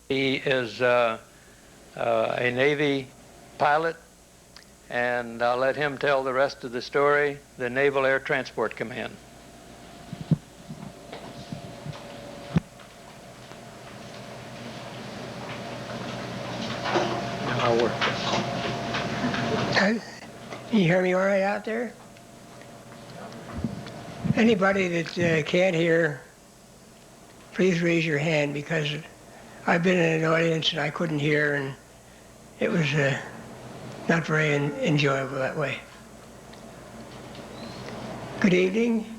He is a Navy pilot, and I'll let him tell the rest of the story, the Naval Air Transport Command. I'll work this. Can you hear me all right out there? Anybody that can't hear, please raise your hand, because I've been in an audience and I couldn't hear, and it was not very enjoyable that way. Good evening.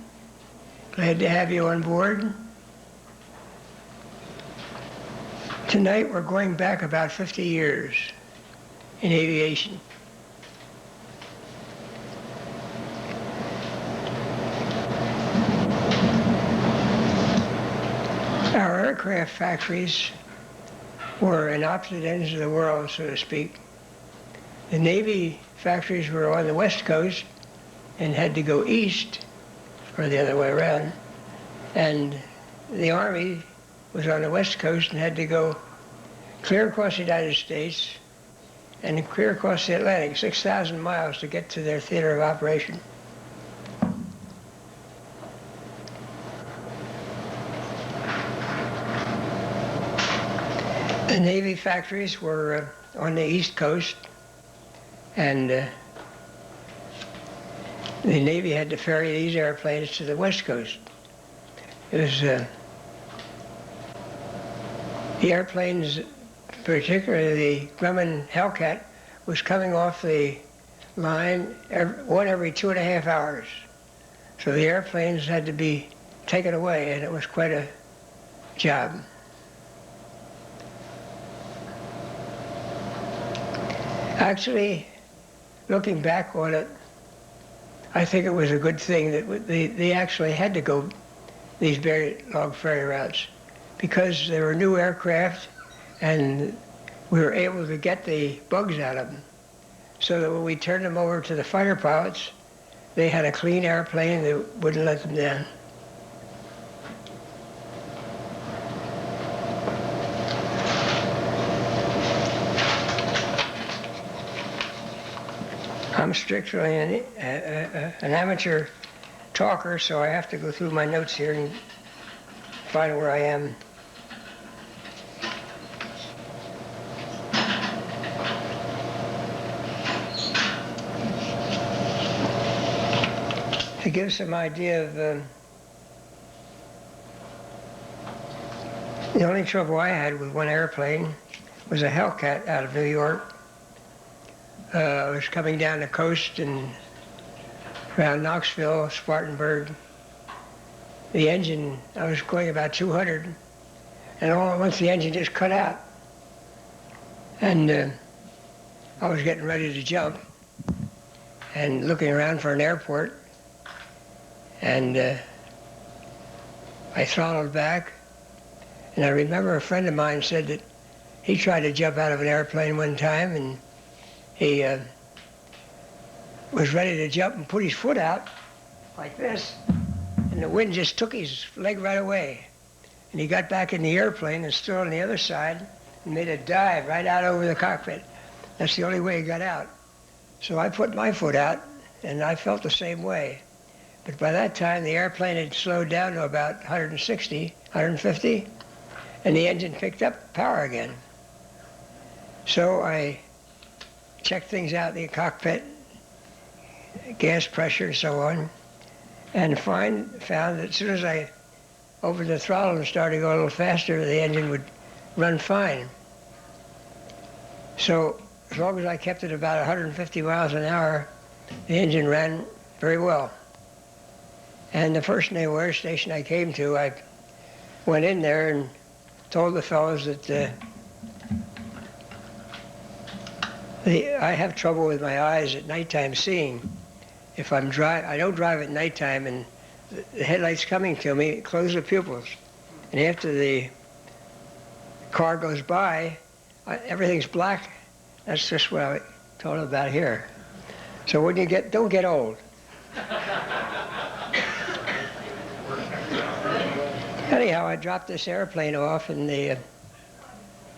Glad to have you on board. Tonight we're going back about 50 years in aviation. Our aircraft factories were in opposite ends of the world, so to speak. The Navy factories were on the West Coast and had to go east, or the other way around. And the Army was on the West Coast and had to go clear across the United States and clear across the Atlantic, 6,000 miles to get to their theater of operation. The Navy factories were on the East Coast, and the Navy had to ferry these airplanes to the West Coast. It was the airplanes, particularly the Grumman Hellcat, was coming off the line one every 2.5 hours. So the airplanes had to be taken away, and it was quite a job. Actually, looking back on it, I think it was a good thing that they actually had to go these very long ferry routes, because there were new aircraft and we were able to get the bugs out of them. So that when we turned them over to the fighter pilots, they had a clean airplane that wouldn't let them down. I'm strictly an amateur talker, so I have to go through my notes here and find where I am. To give some idea of the only trouble I had with one airplane was a Hellcat out of New York. I was coming down the coast and around Knoxville, Spartanburg. The engine, I was going about 200, and all at once the engine just cut out. And I was getting ready to jump and looking around for an airport, and I throttled back. And I remember a friend of mine said that he tried to jump out of an airplane one time, and he was ready to jump and put his foot out like this, and the wind just took his leg right away. And he got back in the airplane and stood on the other side and made a dive right out over the cockpit. That's the only way he got out. So I put my foot out, and I felt the same way. But by that time, the airplane had slowed down to about 160, 150, and the engine picked up power again. So I checked things out in the cockpit, gas pressure and so on, and found that as soon as I opened the throttle and started to go a little faster, the engine would run fine. So as long as I kept it about 150 miles an hour, the engine ran very well. And the first naval air station I came to, I went in there and told the fellows that I have trouble with my eyes at nighttime seeing. If I don't drive at nighttime and the headlights coming to me, close the pupils. And after the car goes by, everything's black. That's just what I told them about here. So when you don't get old. Anyhow, I dropped this airplane off, and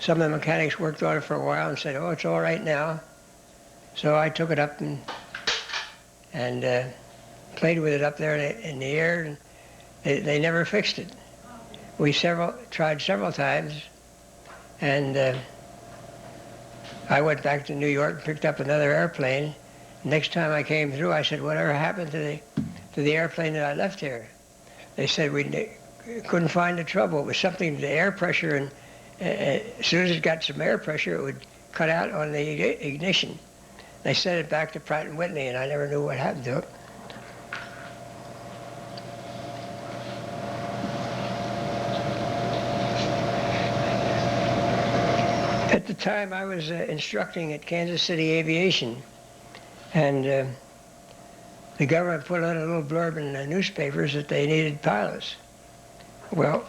some of the mechanics worked on it for a while and said, oh, it's all right now. So I took it up and played with it up there in the air, and they never fixed it. We tried several times, and I went back to New York and picked up another airplane. Next time I came through, I said, whatever happened to the airplane that I left here? They said we couldn't find the trouble. It was something, the air pressure, and as soon as it got some air pressure, it would cut out on the ignition. They sent it back to Pratt & Whitney, and I never knew what happened to it. At the time, I was instructing at Kansas City Aviation, and the government put out a little blurb in the newspapers that they needed pilots. Well,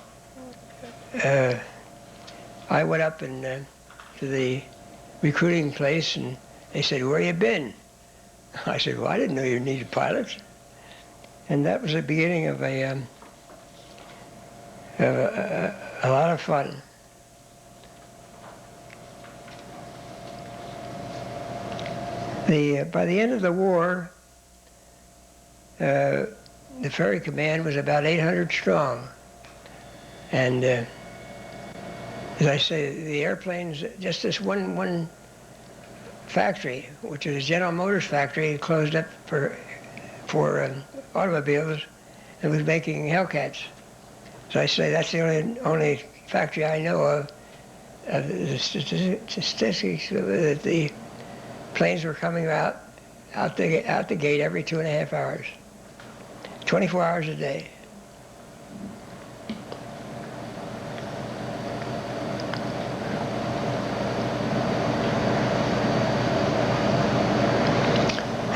I went up to the recruiting place, and they said, where you been? I said, well, I didn't know you needed pilots. And that was the beginning of a lot of fun. By the end of the war, the ferry command was about 800 strong. And as I say, the airplanes, just this one factory, which is a General Motors factory, closed up for automobiles and was making Hellcats. So I say that's the only factory I know of the statistics that the planes were coming out the gate every 2.5 hours, 24 hours a day.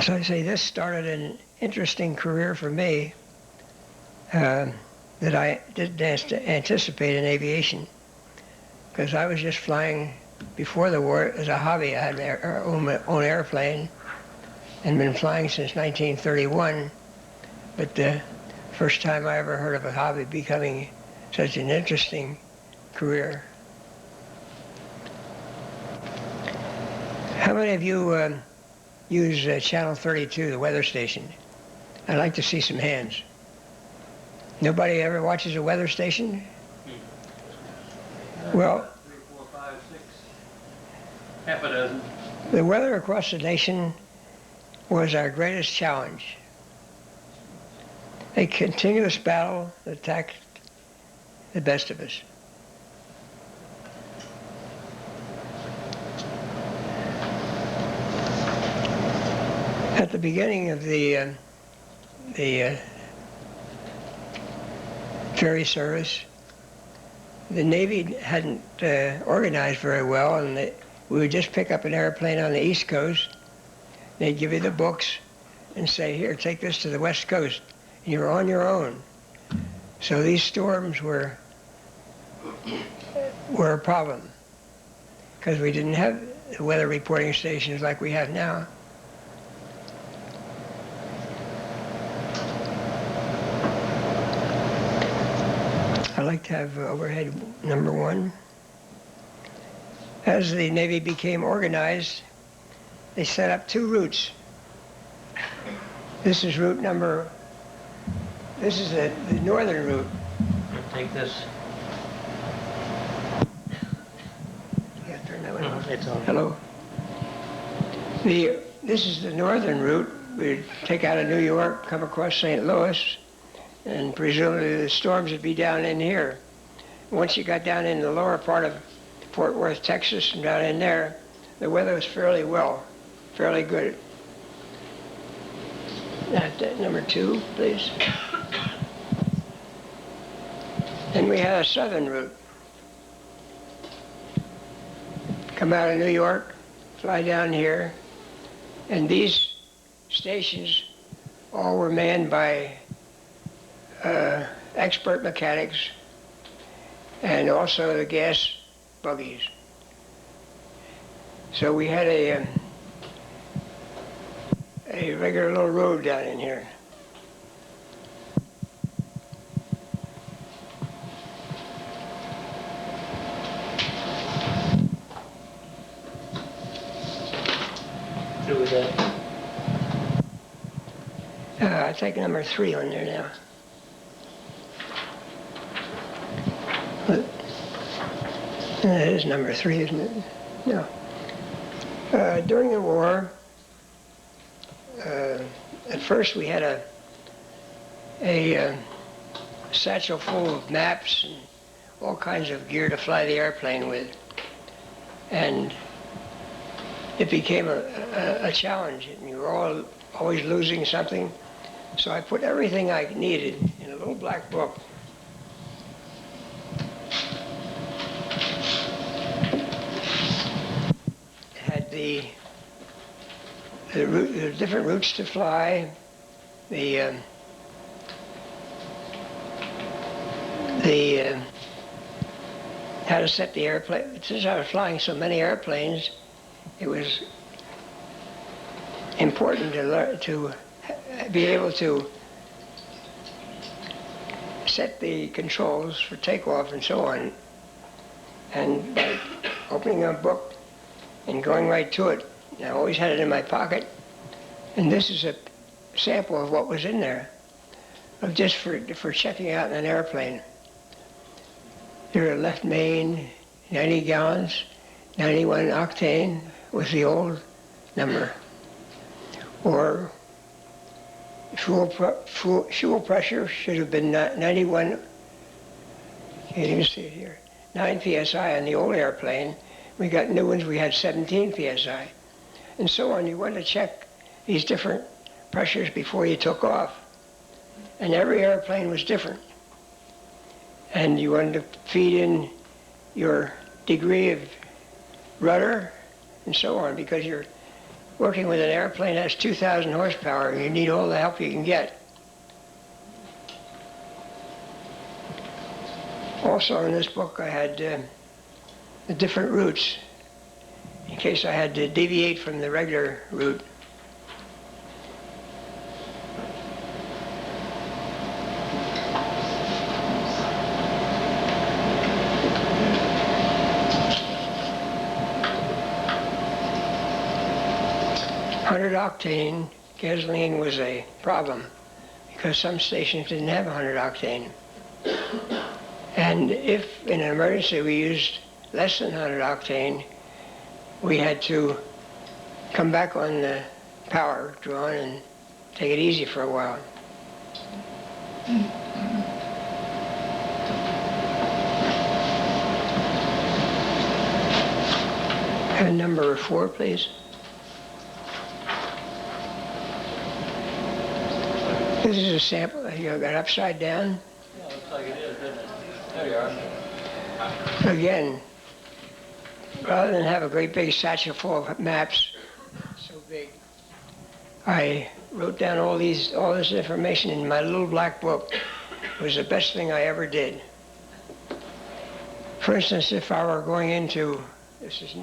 So I say this started an interesting career for me that I didn't anticipate in aviation, because I was just flying before the war as a hobby. I had my own airplane and been flying since 1931, but the first time I ever heard of a hobby becoming such an interesting career. How many of you use Channel 32, the weather station? I'd like to see some hands. Nobody ever watches a weather station? Well, 3, 4, 5, 6, half a dozen. the weather across the nation was our greatest challenge. A continuous battle that attacked the best of us. At the beginning of the ferry service, the Navy hadn't organized very well, and we would just pick up an airplane on the East Coast. They'd give you the books and say, here, take this to the West Coast. And you're on your own. So these storms were a problem, because we didn't have the weather reporting stations like we have now. I'd like to have overhead number 1. As the Navy became organized, they set up 2 routes. This is route number, this is the northern route. I'll take this. You gotta turn that one on. It's on. Hello. This is the northern route. We'd take out of New York, come across St. Louis, and presumably the storms would be down in here. Once you got down in the lower part of Fort Worth, Texas, and down in there, the weather was fairly good. That number 2, please. Then we had a southern route. Come out of New York, fly down here, and these stations all were manned by expert mechanics and also the gas buggies. So we had a regular little road down in here. take number 3 on there now. But, that is number 3, isn't it? No. During the war, at first we had a satchel full of maps and all kinds of gear to fly the airplane with. And it became a challenge, and you were always losing something. So I put everything I needed in a little black book. It had the different routes to fly, how to set the airplane. Since I was flying so many airplanes, it was important to learn to be able to set the controls for takeoff and so on. And by opening a book and going right to it, I always had it in my pocket. And this is a sample of what was in there, of just for checking out an airplane. There are left main, 90 gallons, 91 octane was the old number. Or fuel pressure should have been 91, can't even see it here, 9 psi on the old airplane. We got new ones, we had 17 psi. And so on. You wanted to check these different pressures before you took off. And every airplane was different. And you wanted to feed in your degree of rudder and so on, because you're working with an airplane that has 2,000 horsepower, and you need all the help you can get. Also in this book I had the different routes, in case I had to deviate from the regular route. Octane gasoline was a problem because some stations didn't have 100 octane. And if in an emergency we used less than 100 octane, we had to come back on the power drawn and take it easy for a while. And number 4, please. This is a sample. You got upside down. Yeah, looks like it is, doesn't it? There you are. Again, rather than have a great big satchel full of maps, so big, I wrote down all this information in my little black book. It was the best thing I ever did. For instance, if I were going into, this is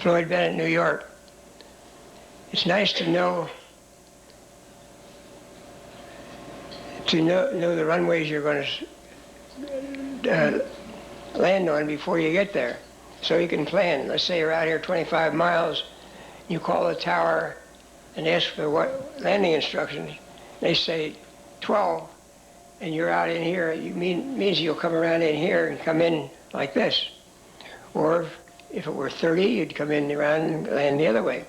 Floyd Bennett, New York, it's nice to know the runways you're going to land on before you get there, so you can plan. Let's say you're out here 25 miles, you call the tower and ask for what landing instructions. They say 12, and you're out in here. It means you'll come around in here and come in like this. Or if it were 30, you'd come in around and land the other way.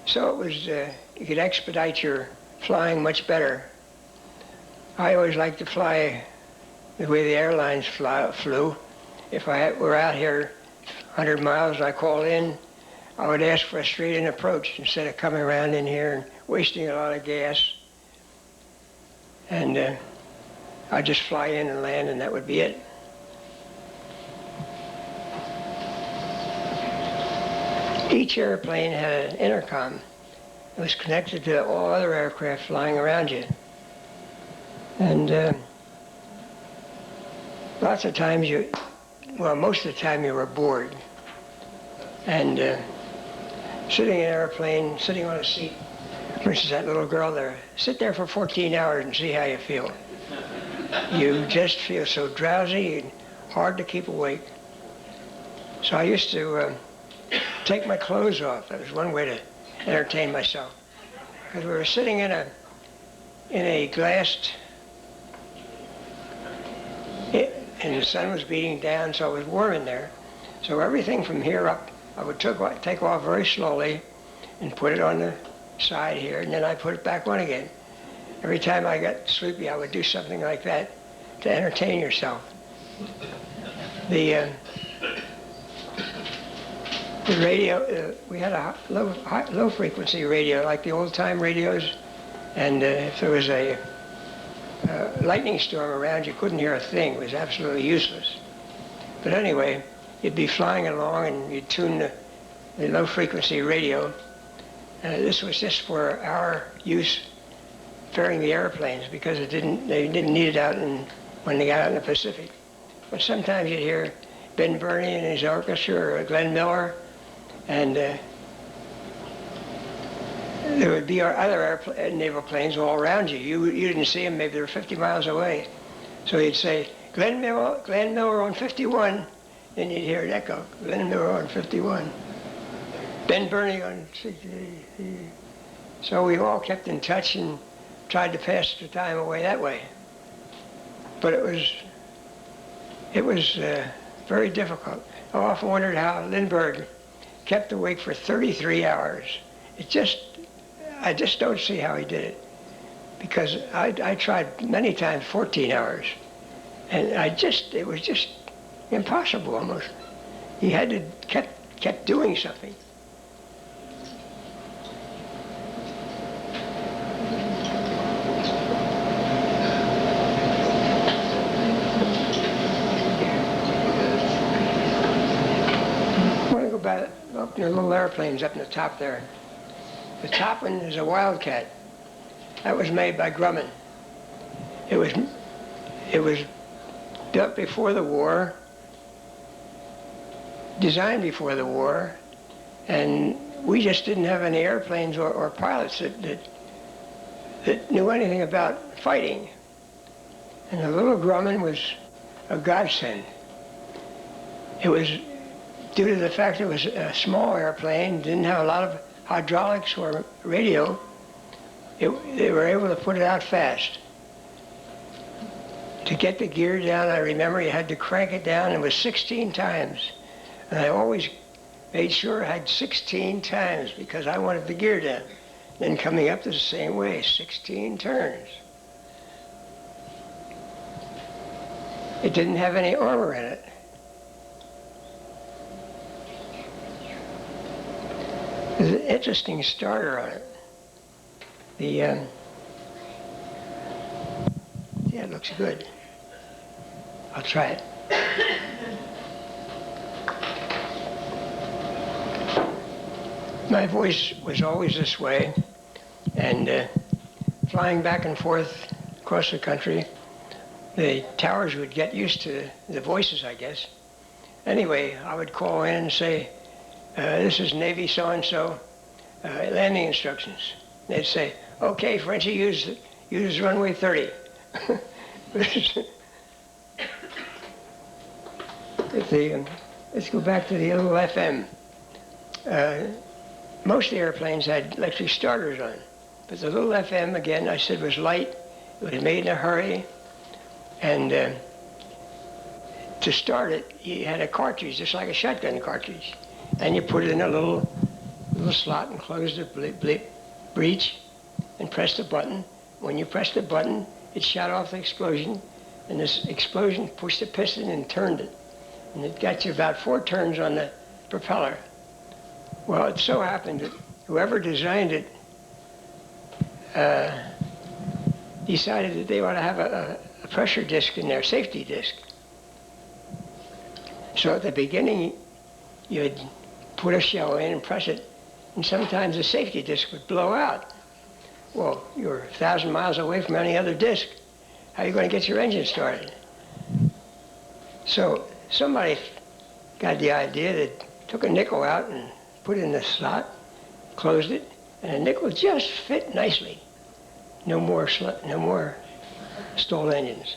So it was, you could expedite your flying much better. I always liked to fly the way the airlines flew. If I were out here 100 miles, I called in, I would ask for a straight-in approach instead of coming around in here and wasting a lot of gas. And I'd just fly in and land, and that would be it. Each airplane had an intercom. It was connected to all other aircraft flying around you. And lots of times most of the time you were bored. And sitting in an airplane, sitting on a seat, for instance, that little girl there, sit there for 14 hours and see how you feel. You just feel so drowsy and hard to keep awake. So I used to take my clothes off. That was one way to entertain myself. Because we were sitting in a in a glassed, and the sun was beating down, so it was warm in there. So everything from here up, I would take off very slowly and put it on the side here, and then I put it back on again. Every time I got sleepy, I would do something like that to entertain yourself. The radio, we had a low frequency radio, like the old time radios, and if there was a lightning storm around, you couldn't hear a thing. It was absolutely useless. But anyway, you'd be flying along and you'd tune the low frequency radio. This was just for our use ferrying the airplanes, because they didn't need it out when they got out in the Pacific. But sometimes you'd hear Ben Burney and his orchestra, or Glenn Miller, and there would be other naval planes all around you. You didn't see them, maybe they were 50 miles away. So you'd say, Glenn Miller on 51, then you'd hear it echo, Glenn Miller on 51. Ben Burney on 60. So we all kept in touch and tried to pass the time away that way. But it was very difficult. I often wondered how Lindbergh kept awake for 33 hours. I just don't see how he did it, because I tried many times 14 hours, and it was just impossible almost. He had to kept doing something. I want to go back up to the little airplanes up in the top there. The top one is a Wildcat. That was made by Grumman. It was built before the war, designed before the war, and we just didn't have any airplanes or pilots that knew anything about fighting. And the little Grumman was a godsend. It was due to the fact it was a small airplane, didn't have a lot of hydraulics or radio. They were able to put it out fast. To get the gear down, I remember you had to crank it down. It was 16 times. And I always made sure I had 16 times because I wanted the gear down. Then coming up the same way, 16 turns. It didn't have any armor in it. There's an interesting starter on it. Yeah, it looks good. I'll try it. My voice was always this way, and flying back and forth across the country, the towers would get used to the voices, I guess. Anyway, I would call in and say, this is Navy so-and-so, landing instructions. They'd say, okay, Frenchie, use runway 30. Let's go back to the little FM. Most of the airplanes had electric starters on, but the little FM, again, I said was light. It was made in a hurry, and to start it, you had a cartridge, just like a shotgun cartridge, and you put it in a little slot and closed the breech and pressed the button. When you pressed the button, it shot off the explosion, and this explosion pushed the piston and turned it. And it got you about 4 turns on the propeller. Well, it so happened that whoever designed it decided that they ought to have a pressure disc in there, safety disc. So at the beginning, you'd put a shell in and press it, and sometimes the safety disc would blow out. Well, you're 1,000 miles away from any other disc. How are you going to get your engine started? So somebody got the idea that took a nickel out and put it in the slot, closed it, and the nickel just fit nicely. No more stalled engines.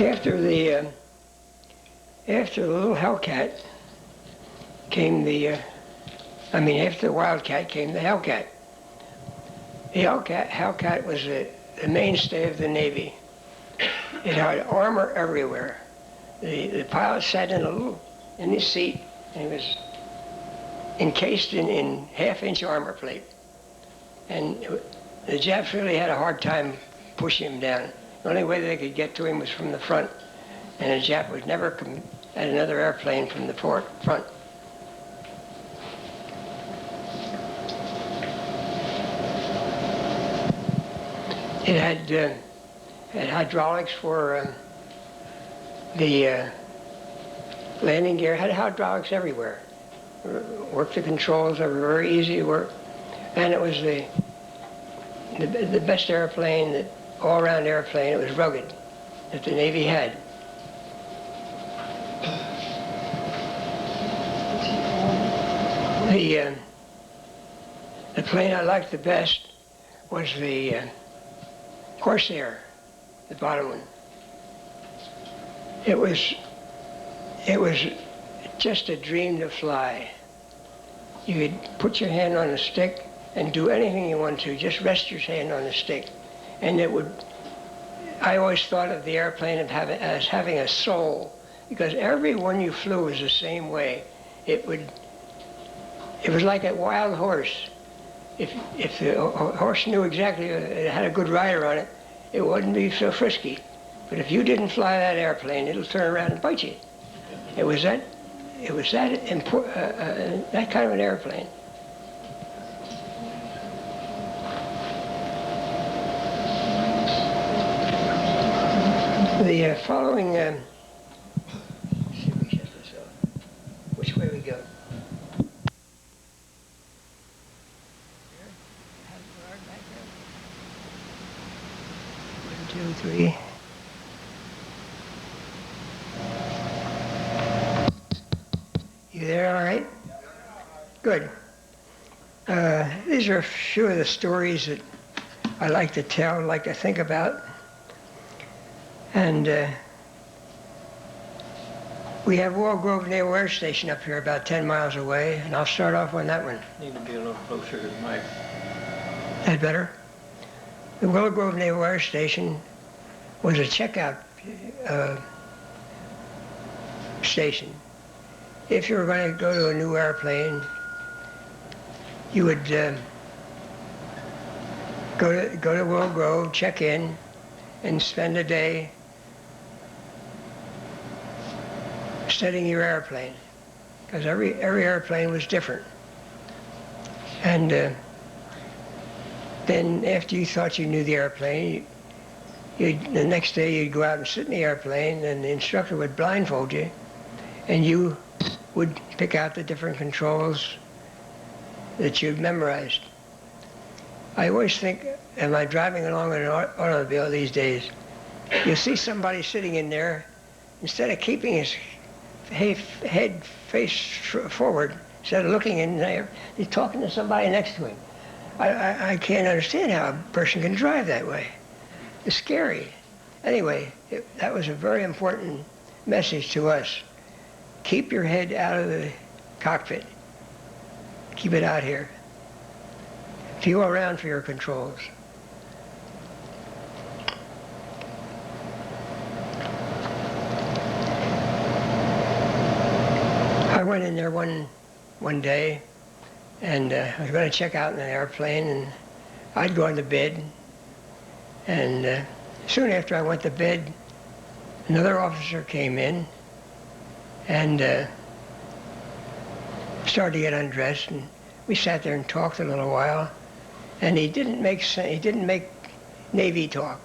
After the little Hellcat came after the Wildcat came the Hellcat. The Hellcat was the mainstay of the Navy. It had armor everywhere. The pilot sat in his seat, and he was encased in half-inch armor plate. And the Japs really had a hard time pushing him down. The only way they could get to him was from the front, and a Jap would never come at another airplane from the front. It had hydraulics for the landing gear. It had hydraulics everywhere. Worked the controls. They were very easy to work, and it was the best airplane, all-around airplane. It was rugged, that the Navy had. The plane I liked the best was the Corsair, the bottom one. It was just a dream to fly. You could put your hand on a stick and do anything you want to. Just rest your hand on the stick, and it would. I always thought of the airplane as having a soul, because every one you flew was the same way. It was like a wild horse. If the horse knew exactly, it had a good rider on it, it wouldn't be so frisky. But if you didn't fly that airplane, it'll turn around and bite you. It was that kind of an airplane. The following, let's see if we shut this off. Which way we go? One, two, three. You there, all right? Good. These are a few of the stories that I like to tell, like to think about. And we have Willow Grove Naval Air Station up here about 10 miles away, and I'll start off on that one. Need to be a little closer to the mic. That better? The Willow Grove Naval Air Station was a checkout station. If you were going to go to a new airplane, you would go to Willow Grove, check in, and spend a day studying your airplane, because every airplane was different. And then after you thought you knew the airplane, the next day you'd go out and sit in the airplane, and the instructor would blindfold you, and you would pick out the different controls that you've memorized. I always think, am I driving along in an automobile these days, you'll see somebody sitting in there, instead of keeping his head face forward, instead of looking in there, he's talking to somebody next to him. I can't understand how a person can drive that way. It's scary. Anyway, that was a very important message to us. Keep your head out of the cockpit. Keep it out here. Feel around for your controls. I went in there one day, and I was going to check out in an airplane, and I'd gone to bed. And soon after I went to bed, another officer came in and started to get undressed, and we sat there and talked a little while. And he didn't make Navy talk.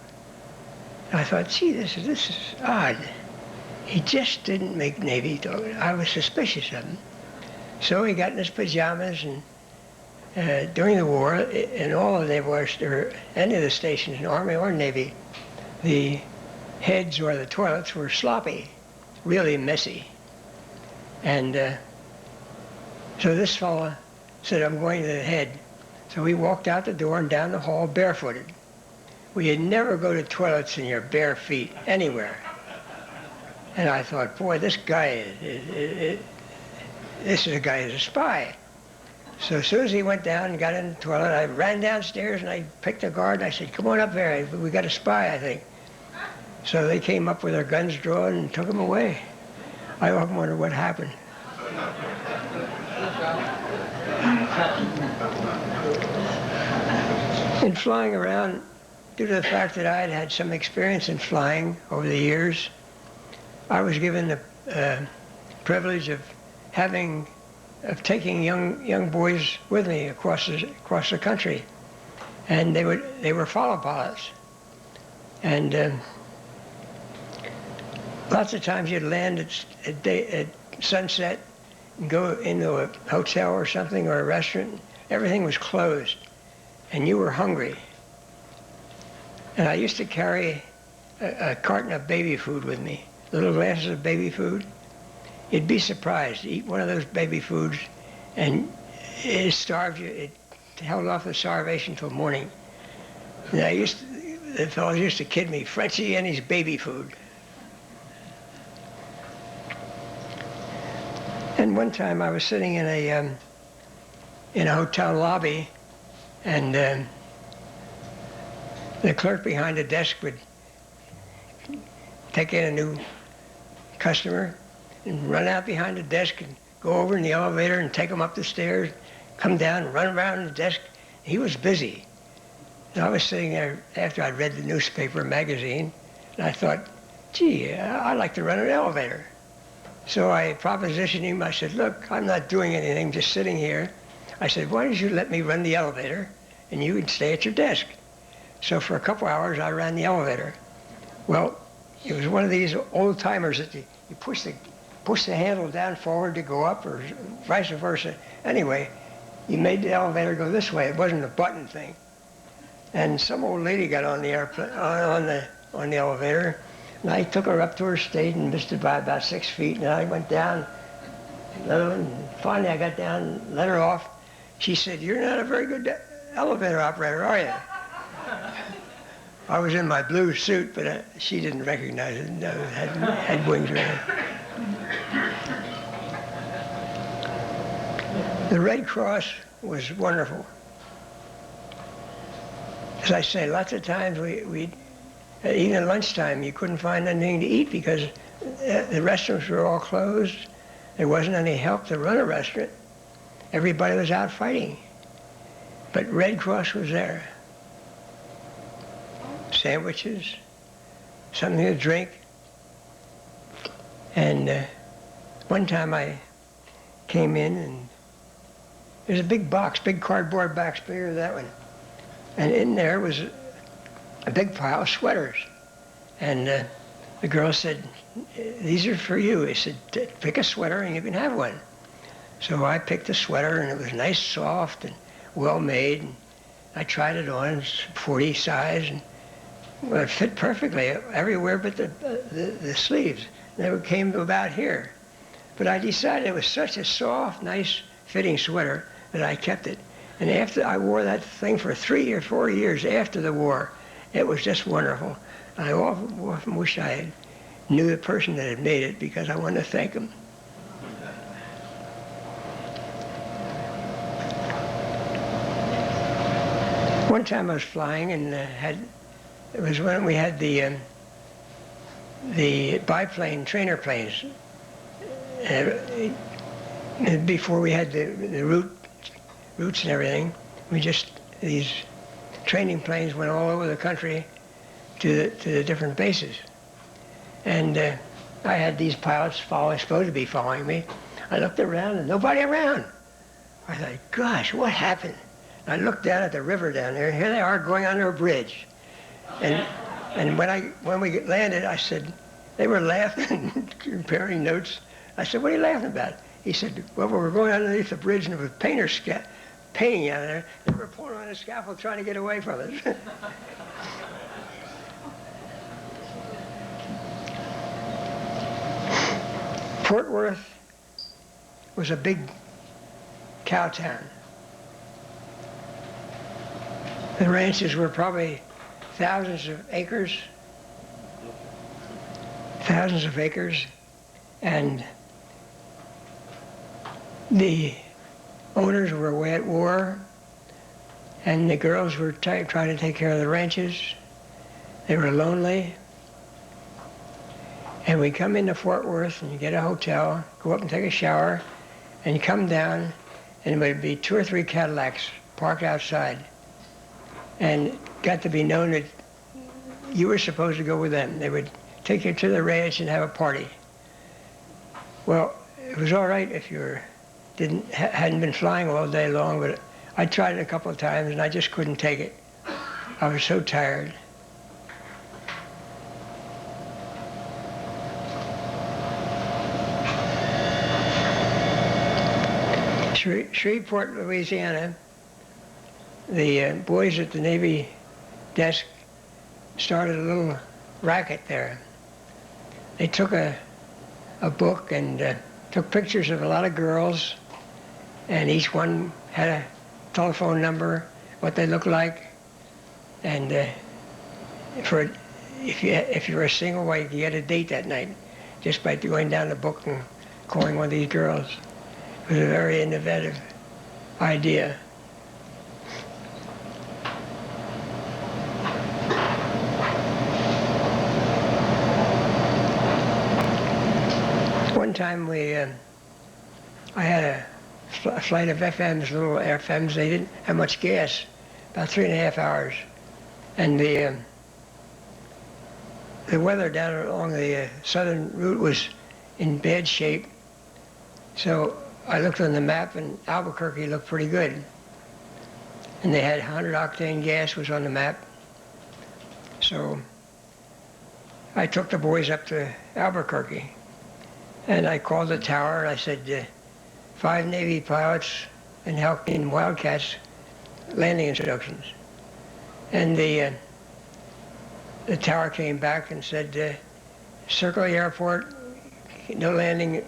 And I thought, gee, this is odd. He just didn't make Navy talk. I was suspicious of him. So he got in his pajamas, and during the war, in all of the naval or any of the stations in Army or Navy, the heads or the toilets were sloppy, really messy. And so this fella said, I'm going to the head. So we walked out the door and down the hall barefooted. Well, you'd never go to toilets in your bare feet, anywhere. And I thought, boy, this guy, this is a guy who's a spy. So as soon as he went down and got in the toilet, I ran downstairs and I picked a guard and I said, come on up there, we got a spy, I think. So they came up with their guns drawn and took him away. I often wonder what happened. In flying around, due to the fact that I had had some experience in flying over the years, I was given the privilege of taking young boys with me across the country, and they were follow pilots, and lots of times you'd land at sunset and go into a hotel or something or a restaurant. Everything was closed, and you were hungry. And I used to carry a carton of baby food with me, little glasses of baby food. You'd be surprised to eat one of those baby foods, and it starved you. It held off the starvation till morning. And the fellows used to kid me, Frenchie and his baby food. And one time I was sitting in a hotel lobby, and the clerk behind the desk would take in a new customer and run out behind the desk and go over in the elevator and take them up the stairs, come down and run around the desk. He was busy. And I was sitting there after I'd read the newspaper magazine, and I thought, gee, I'd like to run an elevator. So I propositioned him. I said, look, I'm not doing anything, just sitting here. I said, why don't you let me run the elevator and you can stay at your desk? So for a couple hours, I ran the elevator. Well, it was one of these old timers that you push the handle down forward to go up, or vice versa. Anyway, you made the elevator go this way. It wasn't a button thing. And some old lady got on the airplane, on the elevator, and I took her up to her stage and missed it by about 6 feet. And I went down, and finally I got down and let her off. She said, "You're not a very good elevator operator, are you?" I was in my blue suit, but she didn't recognize it. No, it had wings around it. The Red Cross was wonderful. As I say, lots of times we even at lunchtime, you couldn't find anything to eat because the restaurants were all closed. There wasn't any help to run a restaurant. Everybody was out fighting. But Red Cross was there. Sandwiches, something to drink. And one time I came in, and there's a big box, big cardboard box, bigger than that one. And in there was a big pile of sweaters. And the girl said, "These are for you." I said, "Pick a sweater and you can have one." So I picked a sweater, and it was nice, soft, and well made. And I tried it on, it's 40 size, and well, it fit perfectly everywhere but the sleeves. Never came to about here. But I decided it was such a soft, nice fitting sweater that I kept it. And after I wore that thing for 3 or 4 years after the war, it was just wonderful. I often wish I knew the person that had made it, because I wanted to thank him. One time I was flying, and it was when we had the biplane trainer planes. Before we had the routes and everything, these training planes went all over the country to the different bases. And I had these pilots supposed to be following me. I looked around and nobody around. I thought, gosh, what happened? I looked down at the river down there, and here they are going under a bridge. And when we landed, I said, they were laughing and comparing notes. I said, "What are you laughing about?" He said, "Well, we were going underneath the bridge, and there was painters painting out there. They were pulling on the scaffold trying to get away from us." Fort Worth was a big cow town. The ranches were probably thousands of acres, thousands of acres, and the owners were away at war, and the girls were trying to take care of the ranches. They were lonely. And we come into Fort Worth and you get a hotel, go up and take a shower, and you come down, and there would be 2 or 3 Cadillacs parked outside. And it got to be known that you were supposed to go with them. They would take you to the ranch and have a party. Well, it was all right if you hadn't been flying all day long, but I tried it a couple of times and I just couldn't take it. I was so tired. Shreveport, Louisiana, the boys at the Navy desk started a little racket there. They took a book and took pictures of a lot of girls, and each one had a telephone number, what they looked like, and if you were a single, well, you could get a date that night just by going down the book and calling one of these girls. It was a very innovative idea. One time I had a flight of FMs, little FMs. They didn't have much gas, about 3.5 hours. And the weather down along the southern route was in bad shape. So I looked on the map, and Albuquerque looked pretty good. And they had 100-octane gas was on the map. So I took the boys up to Albuquerque. And I called the tower, and I said, 5 Navy pilots and Wildcats landing instructions. And the tower came back and said, circle the airport, no landing.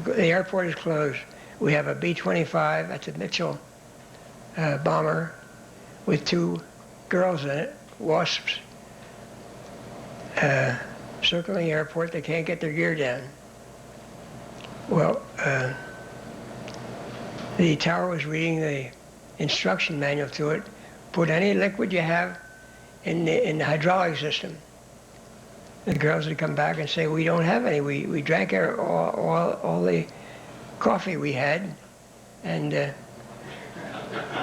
The airport is closed. We have a B-25, that's a Mitchell bomber, with 2 girls in it, wasps, circling the airport. They can't get their gear down. Well, the tower was reading the instruction manual to it. Put any liquid you have in the hydraulic system. The girls would come back and say, we don't have any. We drank all the coffee we had. And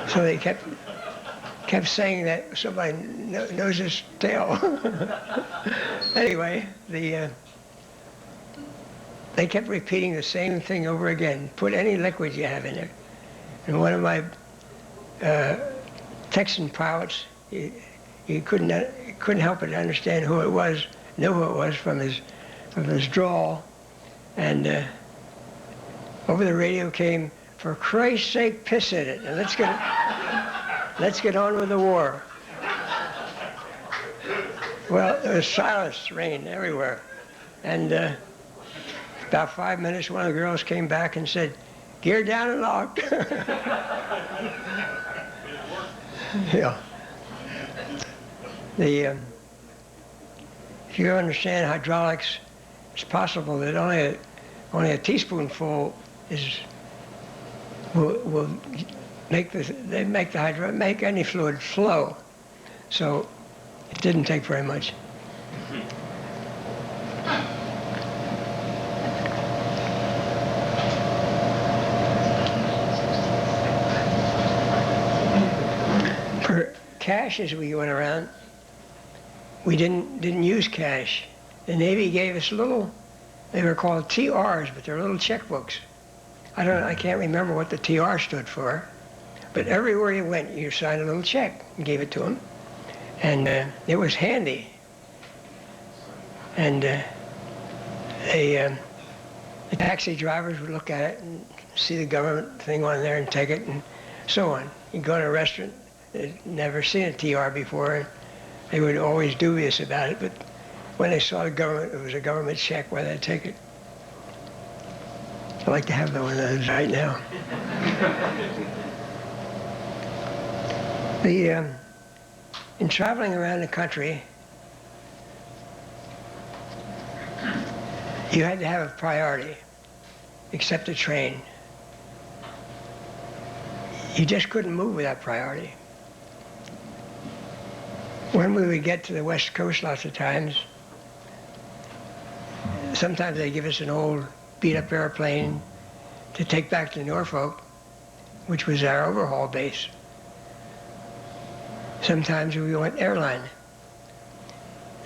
so they kept saying that somebody knows his tail. Anyway, they kept repeating the same thing over again. Put any liquid you have in there. And one of my Texan pilots, he couldn't help but understand who it was. Knew who it was from his drawl, and over the radio came, "For Christ's sake, piss in it, and let's get on with the war." Well, there was silence, rain everywhere, and about 5 minutes, one of the girls came back and said, "Gear down and locked." Yeah. If you understand hydraulics, it's possible that only a teaspoonful will make any fluid flow. So it didn't take very much. For cash, as we went around, we didn't use cash. The Navy gave us they were called TRs, but they're little checkbooks. I can't remember what the TR stood for, but everywhere you went, you signed a little check and gave it to them. And it was handy. And the taxi drivers would look at it and see the government thing on there and take it and so on. You go to a restaurant, they'd never seen a TR before, and they were always dubious about it, but when they saw the government, it was a government check, why they'd take it. I'd like to have one of those right now. In traveling around the country, You had to have a priority, except the train. You just couldn't move without priority. When we would get to the West Coast lots of times, sometimes they'd give us an old beat-up airplane to take back to Norfolk, which was our overhaul base. Sometimes we went airline.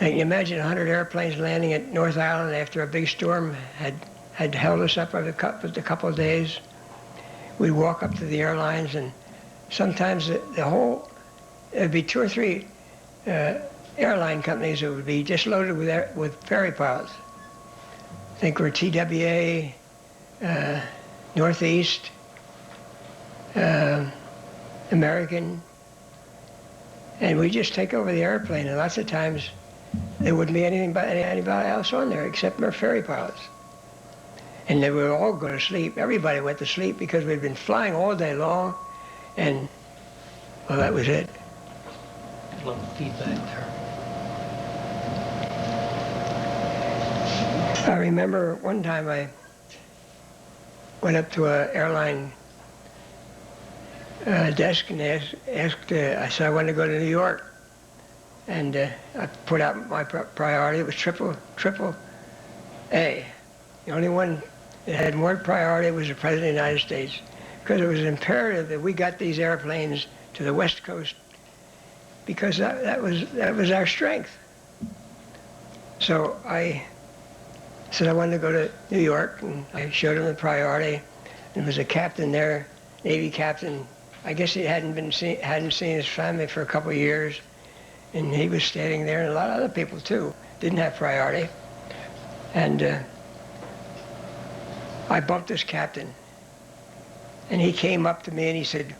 Now, you imagine 100 airplanes landing at North Island after a big storm had held us up for a couple of days. We'd walk up to the airlines, and sometimes there'd be 2 or 3 airline companies that would be just loaded with ferry pilots. I think we're TWA, Northeast, American, and we just take over the airplane, and lots of times there wouldn't be anybody else on there except our ferry pilots. And they would all go to sleep. Everybody went to sleep because we'd been flying all day long, and, well, that was it. A little feedback there. I remember one time I went up to an airline desk and I said I wanted to go to New York. And I put out my priority. It was triple A. The only one that had more priority was the President of the United States, because it was imperative that we got these airplanes to the West Coast, because that was our strength. So I said I wanted to go to New York, and I showed him the priority. There was a captain there, Navy captain. I guess he hadn't seen his family for a couple of years, and he was standing there, and a lot of other people too didn't have priority. And I bumped this captain, and he came up to me and he said,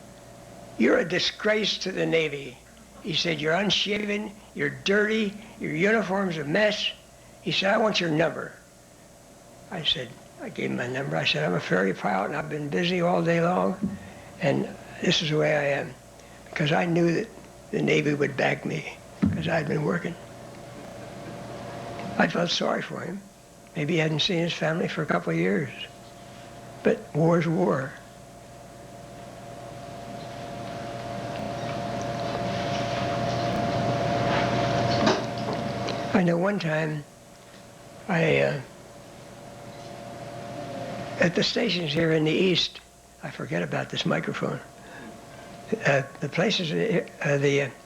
"You're a disgrace to the Navy." He said, "You're unshaven, you're dirty, your uniform's a mess." He said, "I want your number." I gave him my number. I said, "I'm a ferry pilot and I've been busy all day long, and this is the way I am," because I knew that the Navy would back me because I'd been working. I felt sorry for him. Maybe he hadn't seen his family for a couple of years. But war's war. I know one time at the stations here in the East, I forget about this microphone. The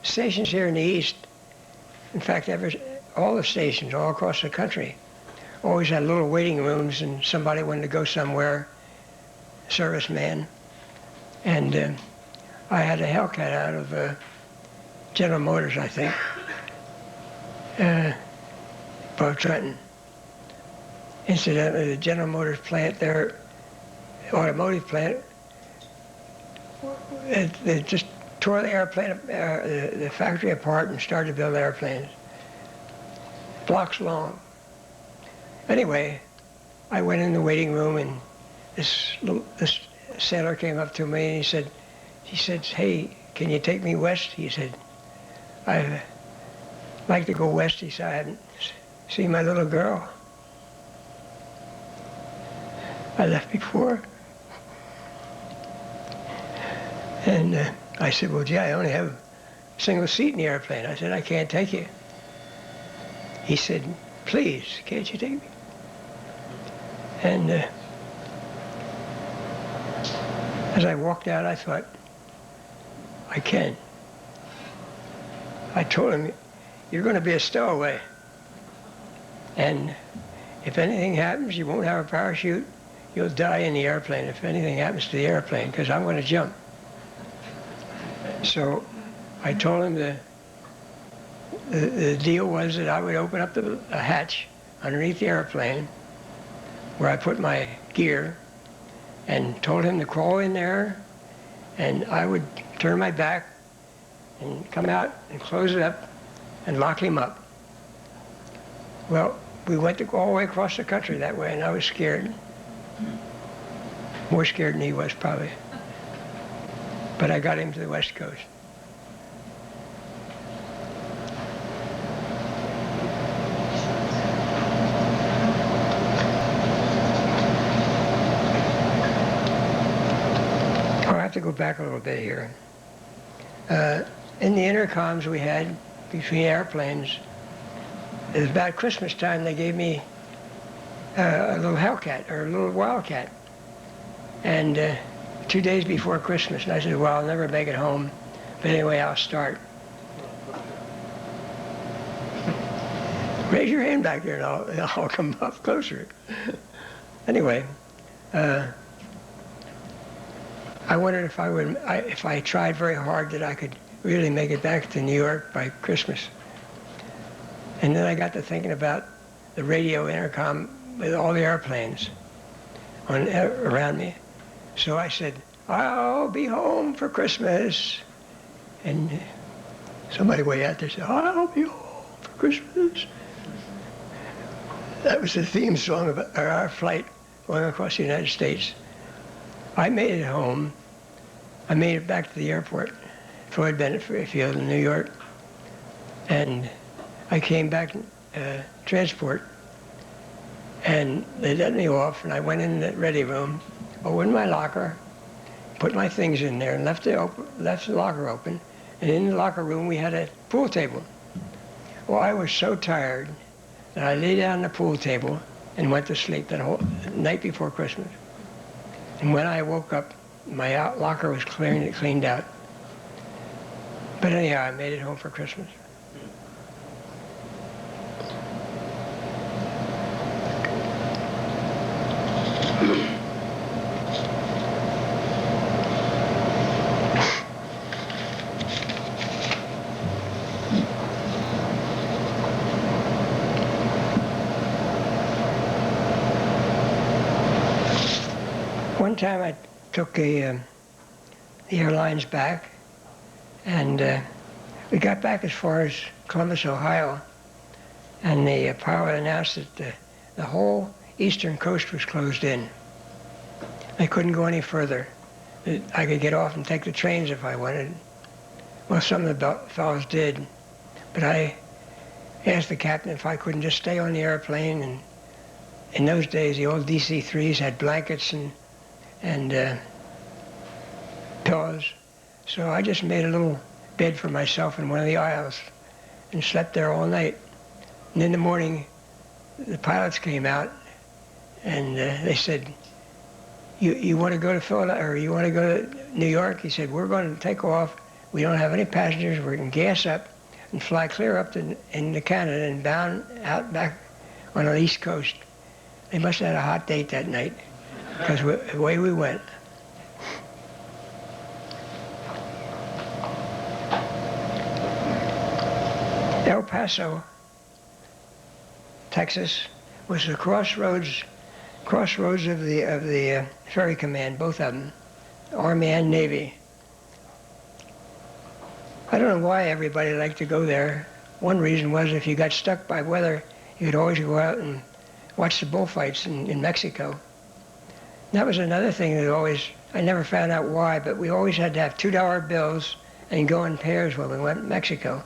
stations here in the East, in fact, all the stations all across the country, always had little waiting rooms, and somebody wanted to go somewhere, serviceman, and I had a Hellcat out of General Motors, I think, above Trenton. Incidentally, the General Motors plant there, automotive plant, they just tore the airplane, the factory apart and started to build airplanes, blocks long. Anyway, I went in the waiting room, and this sailor came up to me and he said, "Hey, can you take me west?" He said, "I'd like to go west." He said, "I haven't seen my little girl. I left before." And I said, "Well, gee, I only have a single seat in the airplane." I said, "I can't take you." He said, "Please, can't you take me?" And as I walked out, I thought, I can. I told him, "You're going to be a stowaway. And if anything happens, you won't have a parachute. You'll die in the airplane if anything happens to the airplane, because I'm going to jump." So I told him the deal was that I would open up a hatch underneath the airplane where I put my gear, and told him to crawl in there, and I would turn my back and come out and close it up and lock him up. Well, we went all the way across the country that way, and I was scared. More scared than he was, probably. But I got him to the West Coast. to go back a little bit here. In the intercoms we had between airplanes, it was about Christmas time, they gave me a little Hellcat, or a little Wildcat. And 2 days before Christmas, and I said, well, I'll never make it home, but anyway, I'll start. Raise your hand back there and I'll come up closer. Anyway, I wondered if I tried very hard that I could really make it back to New York by Christmas. And then I got to thinking about the radio intercom with all the airplanes around me. So I said, I'll be home for Christmas. And somebody way out there said, I'll be home for Christmas. That was the theme song of our flight going across the United States. I made it home. I made it back to the airport, Floyd Bennett Field in New York. And I came back transport, and they let me off, and I went in the ready room, opened my locker, put my things in there, and left the locker open. And in the locker room, we had a pool table. Well, I was so tired that I lay down on the pool table and went to sleep that whole night before Christmas. And when I woke up, my locker was cleaned out. But anyhow, I made it home for Christmas. One time I took the airlines back, and we got back as far as Columbus, Ohio, and the pilot announced that the whole eastern coast was closed in. I couldn't go any further. I could get off and take the trains if I wanted. Well, some of the fellows did, but I asked the captain if I couldn't just stay on the airplane. And in those days, the old DC-3s had blankets and pillows. So I just made a little bed for myself in one of the aisles and slept there all night. And in the morning, the pilots came out and they said, you want to go to Philadelphia, or you want to go to New York? He said, we're going to take off. We don't have any passengers. We're going to gas up and fly clear up into Canada and bound out back on the East Coast. They must have had a hot date that night, because away we went. El Paso, Texas, was the crossroads of the ferry command, both of them, Army and Navy. I don't know why everybody liked to go there. One reason was if you got stuck by weather, you could always go out and watch the bullfights in Mexico. That was another thing that I never found out why, but we always had to have $2 bills and go in pairs when we went to Mexico,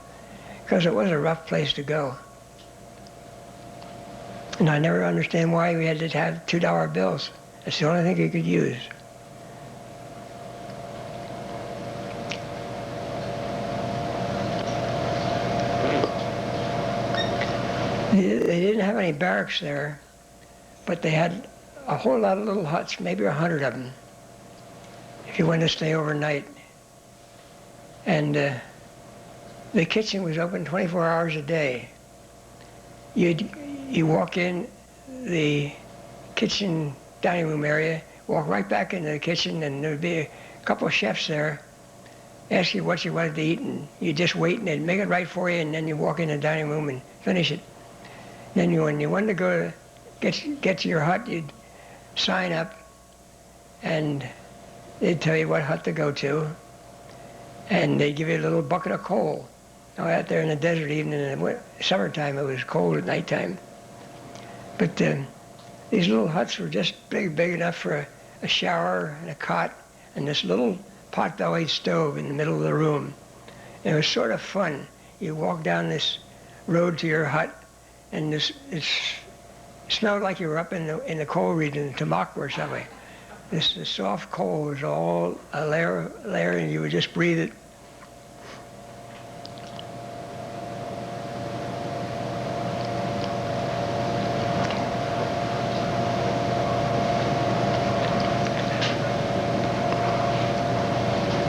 because it was a rough place to go. And I never understand why we had to have $2 bills. That's the only thing you could use. They didn't have any barracks there, but they had a whole lot of little huts, maybe 100 of them, if you wanted to stay overnight. And the kitchen was open 24 hours a day. You walk in the kitchen dining room area, walk right back into the kitchen, and there'd be a couple of chefs there, ask you what you wanted to eat, and you just wait, and they'd make it right for you, and then you walk in the dining room and finish it. Then when you wanted to go to get to your hut, you'd sign up, and they'd tell you what hut to go to, and they'd give you a little bucket of coal. Now, out there in the desert, even in the summertime, it was cold at nighttime. But these little huts were just big enough for a shower and a cot and this little pot-bellied stove in the middle of the room. And it was sort of fun. You walk down this road to your hut, and it smelled like you were up in the coal region in Tamaqua or something. this soft coal was all a layer, and you would just breathe it.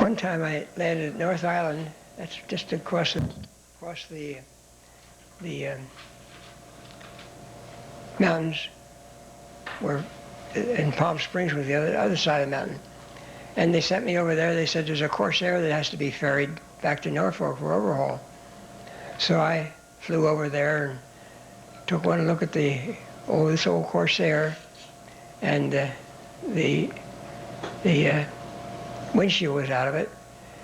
One time I landed at North Island. That's just across the mountains, where in Palm Springs was the other side of the mountain. And they sent me over there. They said there's a Corsair that has to be ferried back to Norfolk for overhaul. So I flew over there and took one look at this old Corsair, and the windshield was out of it.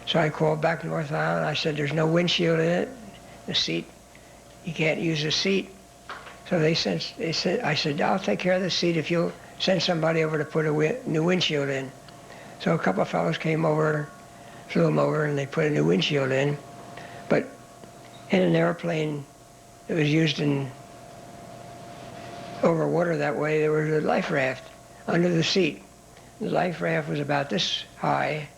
So I called back to North Island. I said, there's no windshield in it. The seat, you can't use the seat. So I said, I'll take care of the seat if you'll send somebody over to put a new windshield in. So a couple of fellows came over, flew them over, and they put a new windshield in. But in an airplane that was used over water that way, there was a life raft under the seat. The life raft was about this high,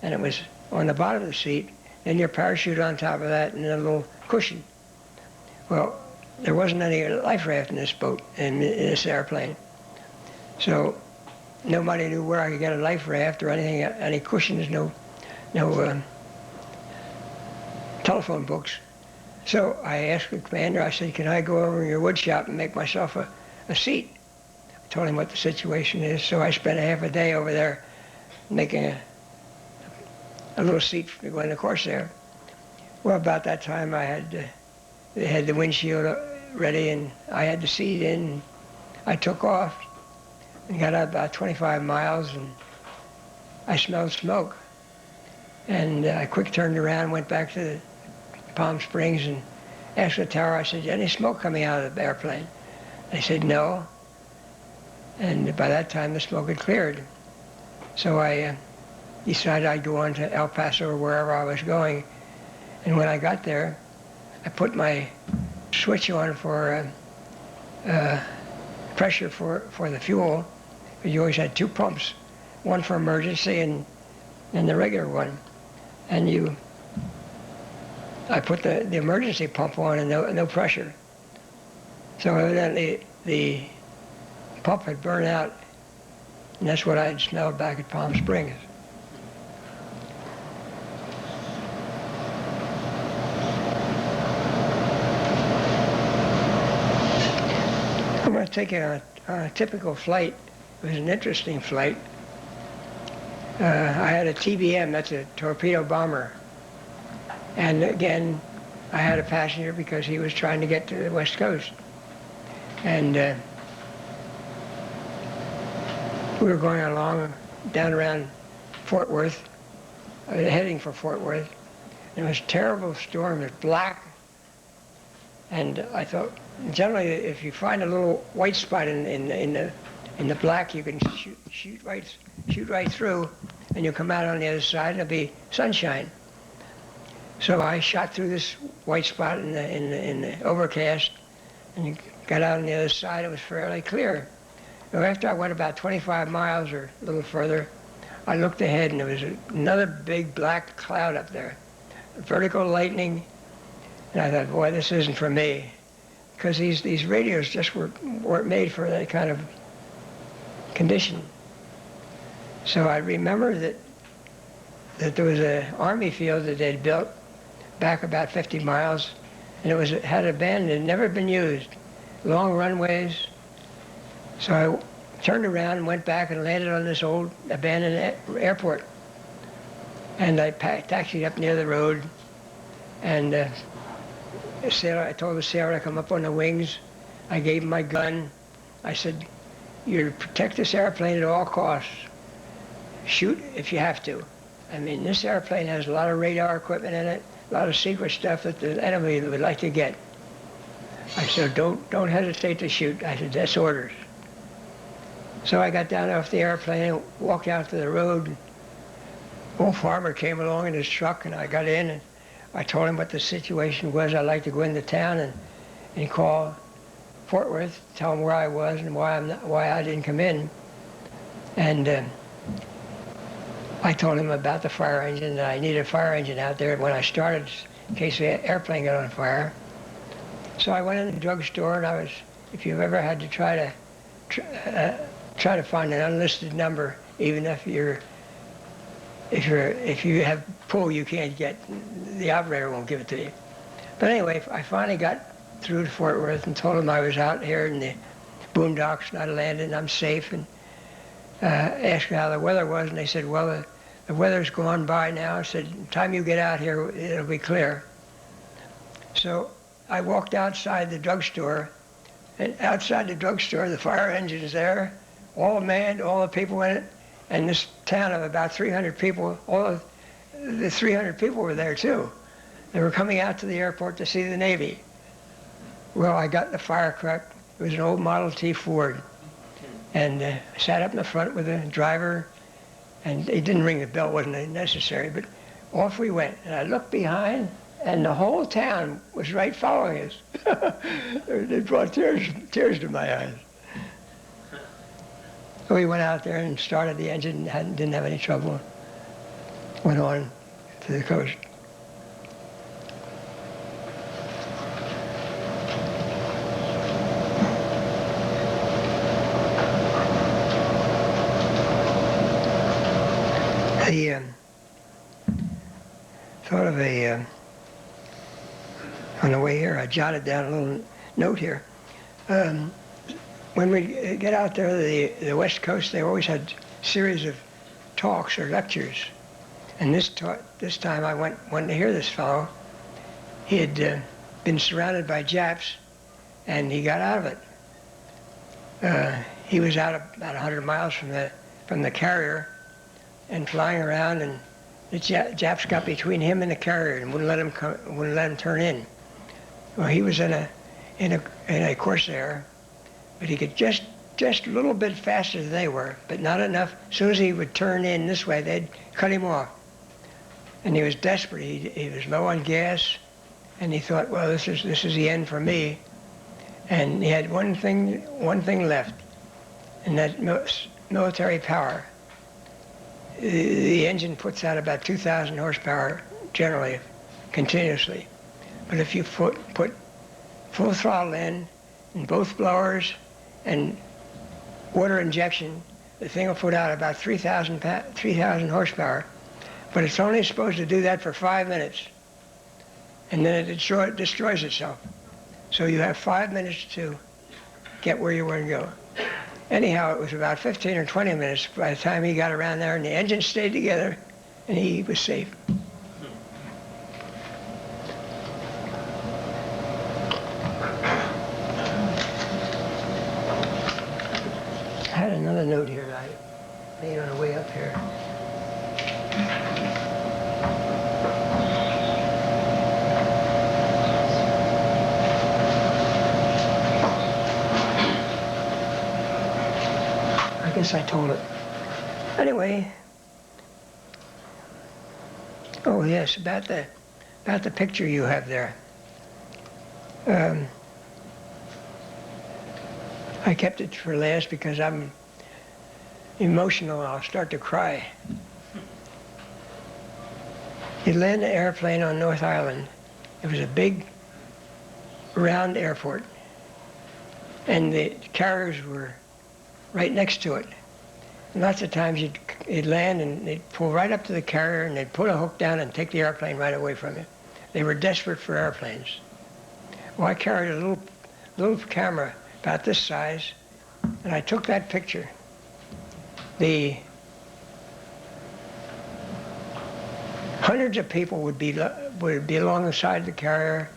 and it was on the bottom of the seat, and your parachute on top of that, and a little cushion. Well, there wasn't any life raft in this boat, in this airplane. So nobody knew where I could get a life raft or anything, any cushions, no telephone books. So I asked the commander, I said, can I go over in your wood shop and make myself a seat? I told him what the situation is, so I spent a half a day over there making a little seat for going to Corsair. Well, about that time they had the windshield ready, and I had the seat in, and I took off and got out about 25 miles, and I smelled smoke. And I quick turned around, went back to Palm Springs and asked the tower, I said, any smoke coming out of the airplane? They said, no. And by that time, the smoke had cleared. So I decided I'd go on to El Paso or wherever I was going. And when I got there, I put my switch on for pressure for the fuel. You always had two pumps, one for emergency and the regular one. And I put the emergency pump on and no pressure. So evidently the pump had burned out, and that's what I had smelled back at Palm Springs. I'm going to take you on a typical flight. It was an interesting flight. I had a TBM, that's a torpedo bomber. And again, I had a passenger because he was trying to get to the West Coast. And we were going along down around Fort Worth, heading for Fort Worth. And it was a terrible storm, it was black. And I thought, generally, if you find a little white spot in the black, you can shoot right through, and you'll come out on the other side, and it'll be sunshine. So I shot through this white spot in the overcast, and got out on the other side. It was fairly clear. So after I went about 25 miles or a little further, I looked ahead, and there was another big black cloud up there, vertical lightning. And I thought, boy, this isn't for me, because these radios just weren't made for that kind of condition. So I remember that there was an army field that they'd built back about 50 miles, and it had abandoned, it had never been used, long runways. So I turned around and went back and landed on this old abandoned airport. And I taxied up near the road, and I told the sailor to come up on the wings. I gave him my gun. I said, you're to protect this airplane at all costs. Shoot if you have to. I mean, this airplane has a lot of radar equipment in it, a lot of secret stuff that the enemy would like to get. I said, don't hesitate to shoot. I said, that's orders. So I got down off the airplane and walked out to the road. Old farmer came along in his truck, and I got in, and I told him what the situation was. I'd like to go into town and call Fort Worth, tell him where I was and why I didn't come in. And I told him about the fire engine, that I needed a fire engine out there when I started in case the airplane got on fire. So I went in the drugstore, and if you've ever had to try to find an unlisted number, even if you have pull you can't get, the operator won't give it to you. But anyway, I finally got through to Fort Worth and told them I was out here in the boondocks, and I landed, and I'm safe, and asked how the weather was, and they said, well, the weather's gone by now. I said, the time you get out here, it'll be clear. So I walked outside the drugstore, and outside the drugstore, the fire engine's there, all manned, all the people in it, and this town of about 300 people, all of the 300 people were there too. They were coming out to the airport to see the Navy. Well, I got in the fire truck. It was an old Model T Ford. And I sat up in the front with the driver, and he didn't ring the bell, wasn't necessary, but off we went. And I looked behind, and the whole town was right following us. It brought tears to my eyes. So we went out there and started the engine, didn't have any trouble. Went on to the coast. I thought of on the way here, I jotted down a little note here. When we get out there, the West Coast, they always had a series of talks or lectures. And this time I went to hear this fellow. He had been surrounded by Japs, and he got out of it. He was out about 100 miles from the carrier, and flying around, and the Japs got between him and the carrier and wouldn't let him turn in. Well, he was in a Corsair, but he could just a little bit faster than they were, but not enough. As soon as he would turn in this way, they'd cut him off. And he was desperate. He was low on gas, and he thought, well, this is the end for me. And he had one thing left, and that's military power. The engine puts out about 2,000 horsepower generally, continuously. But if you put full throttle in both blowers and water injection, the thing will put out about 3,000 horsepower. But it's only supposed to do that for 5 minutes, and then it destroys itself. So you have 5 minutes to get where you want to go. Anyhow, it was about 15 or 20 minutes by the time he got around there, and the engine stayed together, and he was safe. I had another note here that I made on the way up here. I guess I told it. Anyway, oh yes, about the picture you have there. I kept it for last because I'm emotional. I'll start to cry. You land the airplane on North Island. It was a big, round airport, and the carriers were right next to it. And lots of times you'd land and they'd pull right up to the carrier and they'd put a hook down and take the airplane right away from you. They were desperate for airplanes. Well, I carried a little camera about this size, and I took that picture. The hundreds of people would be along the side of the carrier.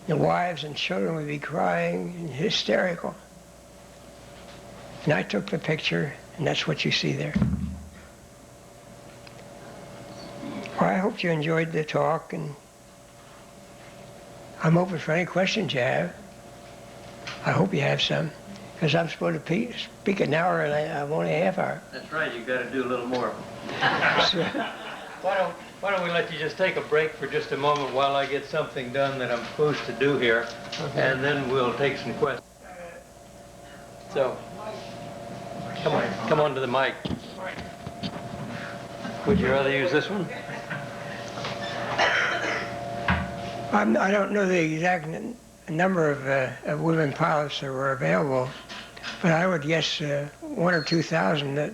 The wives and children would be crying and hysterical. And I took the picture, and that's what you see there. Well, I hope you enjoyed the talk, and I'm open for any questions you have. I hope you have some, because I'm supposed to speak an hour, and I'm only a half hour. That's right, you've got to do a little more. So, Why don't we let you just take a break for just a moment while I get something done that I'm supposed to do here, okay. and then we'll take some questions. So, come on to the mic. Would you rather use this one? I don't know the exact number of women pilots that were available, but I would guess 1,000 or 2,000 that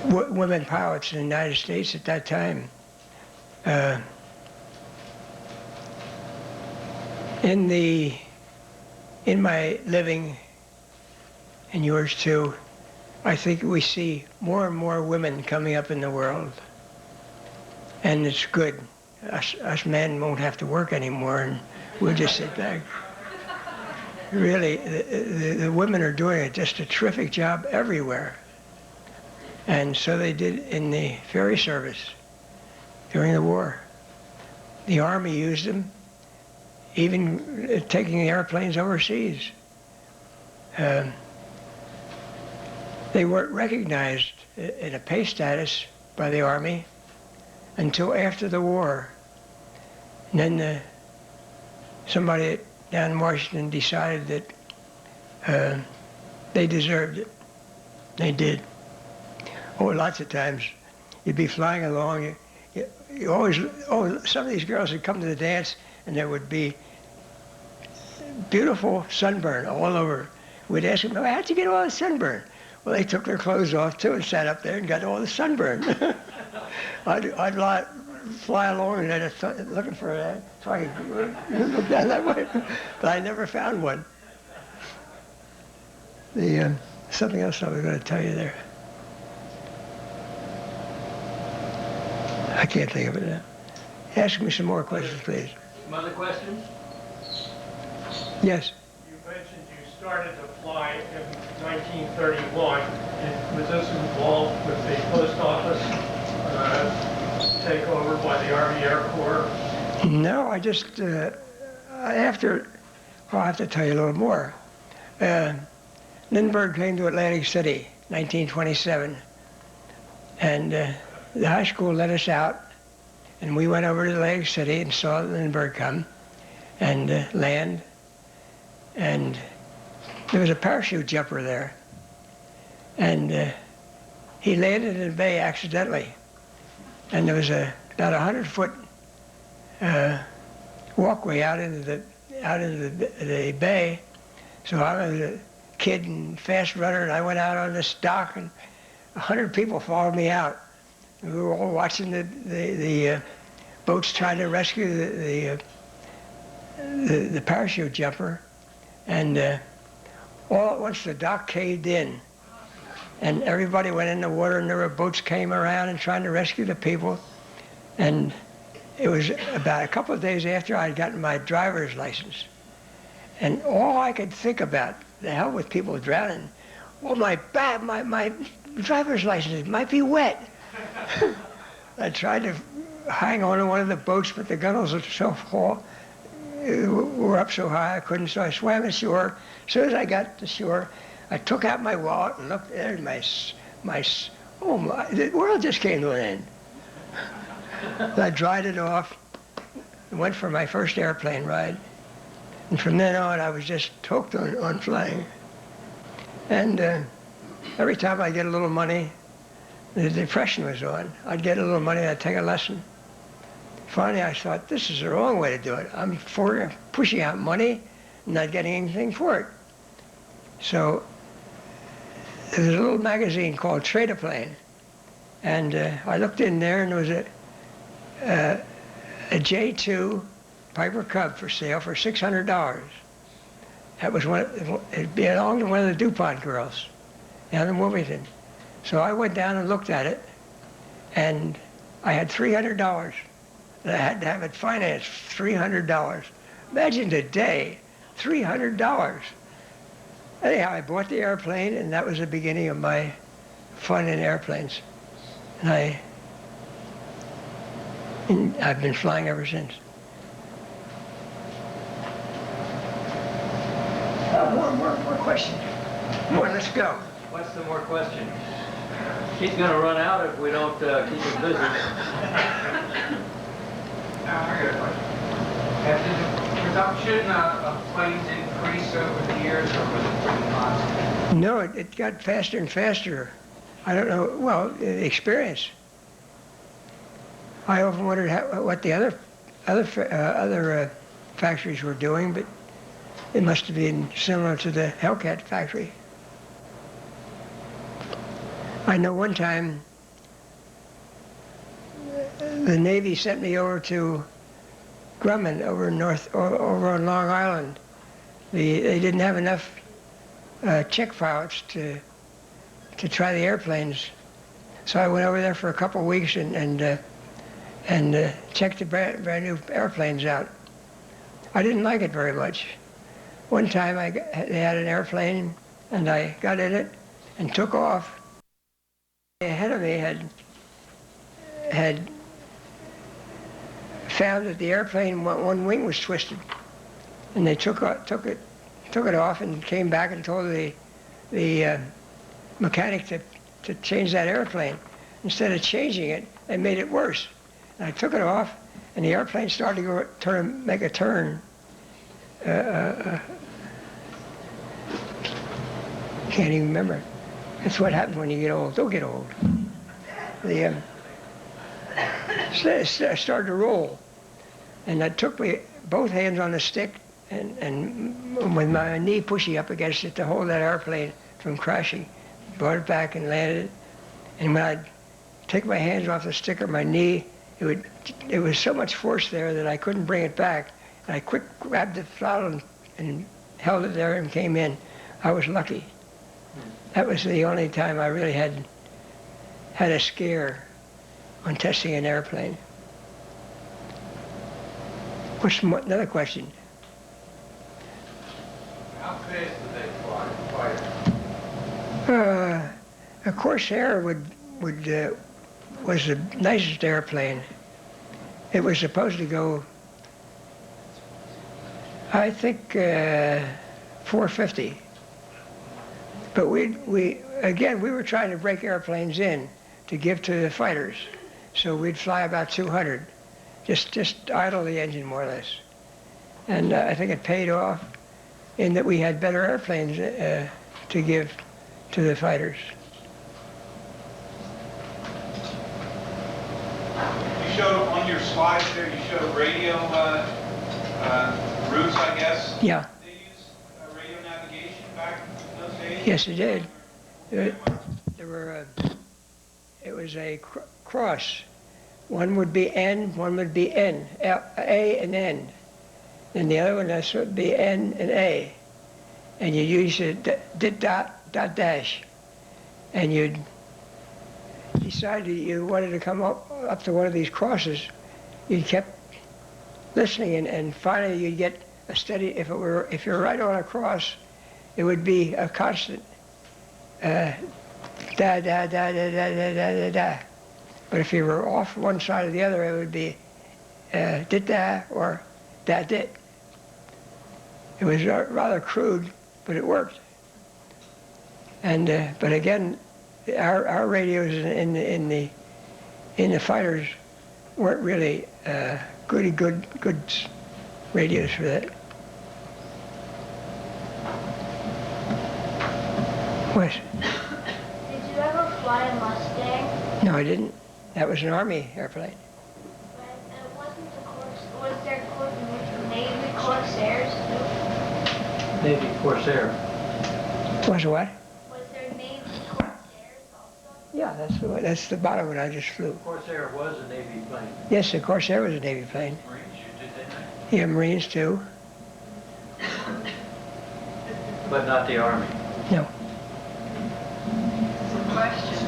women pilots in the United States at that time. In my living, and yours too, I think we see more and more women coming up in the world. And it's good. Us men won't have to work anymore, and we'll just sit back. Really, the women are doing just a terrific job everywhere. And so they did in the ferry service during the war. The Army used them, even taking the airplanes overseas. They weren't recognized in a pay status by the Army until after the war. And then somebody down in Washington decided that they deserved it. They did. Oh, lots of times you'd be flying along, you always, some of these girls would come to the dance and there would be beautiful sunburn all over. We'd ask them, how'd you get all the sunburn? Well, they took their clothes off too and sat up there and got all the sunburn. I'd fly along and I'd looking for that, so I could look down that way, but I never found one. Something else I was going to tell you there. I can't think of it now. Ask me some more questions, please. Some other questions? Yes. You mentioned you started to fly in 1931. Was this involved with the post office takeover by the Army Air Corps? No, I just, well, I have to tell you a little more. Lindbergh came to Atlantic City, 1927, and the high school let us out, and we went over to Atlantic City and saw Lindbergh come and land, and there was a parachute jumper there, and he landed in the bay accidentally, and there was about 100-foot walkway out into the bay. So I was a kid and fast runner, and I went out on this dock, and 100 people followed me out. We were all watching the boats trying to rescue the parachute jumper, and all at once the dock caved in, and everybody went in the water, and there were boats came around and trying to rescue the people. And it was about a couple of days after I'd gotten my driver's license, and all I could think about, the hell with people drowning. Well, my driver's license might be wet. I tried to hang on to one of the boats, but the gunnels were up so high I couldn't, so I swam ashore. As soon as I got to shore, I took out my wallet and looked there, and the world just came to an end. I dried it off and went for my first airplane ride. And from then on, I was just hooked on flying. And every time I get a little money, the Depression was on. I'd get a little money, I'd take a lesson. Finally, I thought, this is the wrong way to do it. I'm pushing out money and not getting anything for it. So there was a little magazine called Trade a Plane. And I looked in there, and there was a J2 Piper Cub for sale for $600. That was it belonged to one of the DuPont girls down in Wilmington. So I went down and looked at it, and I had $300. And I had to have it financed, $300. Imagine today, $300. Anyhow, I bought the airplane, and that was the beginning of my fun in airplanes. And I've been flying ever since. More questions. More, let's go. What's the more question? He's going to run out if we don't keep him busy. I got a question. Did the production of planes increase over the years, or was it pretty constant? No, it got faster and faster. I don't know. Well, the experience. I often wondered what the other factories were doing, but it must have been similar to the Hellcat factory. I know one time the Navy sent me over to Grumman over on Long Island. They didn't have enough check pilots to try the airplanes, so I went over there for a couple of weeks and checked the brand new airplanes out. I didn't like it very much. One time they had an airplane and I got in it and took off. Ahead of me had found that the airplane, one wing was twisted, and they took it off and came back and told the mechanic to change that airplane. Instead of changing it, they made it worse. And I took it off, and the airplane started to make a turn. Can't even remember. That's what happens when you get old. Don't get old. Started to roll, and I took both hands on the stick and with my knee pushing up against it to hold that airplane from crashing, brought it back and landed it. And when I'd take my hands off the stick or my knee, it was so much force there that I couldn't bring it back. And I quick grabbed the throttle and held it there and came in. I was lucky. That was the only time I really had a scare on testing an airplane. What's another question? How fast did they fly? A Corsair was the nicest airplane. It was supposed to go, I think, 450. But we were trying to break airplanes in to give to the fighters. So we'd fly about 200, just idle the engine more or less. And I think it paid off in that we had better airplanes to give to the fighters. You showed on your slides there, you showed radio routes, I guess. Yeah. Did they use radio navigation back in those days? Yes, it did. There were it was a cross. One would be N, one would be N, A and N. And the other one would be N and A. And you use a dot dash. And you'd decide that you wanted to come up to one of these crosses. You kept listening and finally you'd get a steady, if you're right on a cross, it would be a constant. Da da da da da da da da da. But if you were off one side or the other, it would be dit da or da dit. It was rather crude, but it worked. And but again, our radios in the fighters weren't really good radios for that. What? Did you ever fly a Mustang? No, I didn't. That was an Army airplane. But it wasn't was there Navy Corsairs too? Navy Corsair. Was it what? Was there Navy Corsairs also? Yeah, that's the bottom one I just flew. Corsair was a Navy plane. Yes, of course, there was a Navy plane. Marines used it, didn't they? Yeah, Marines too. But not the Army. No. Question.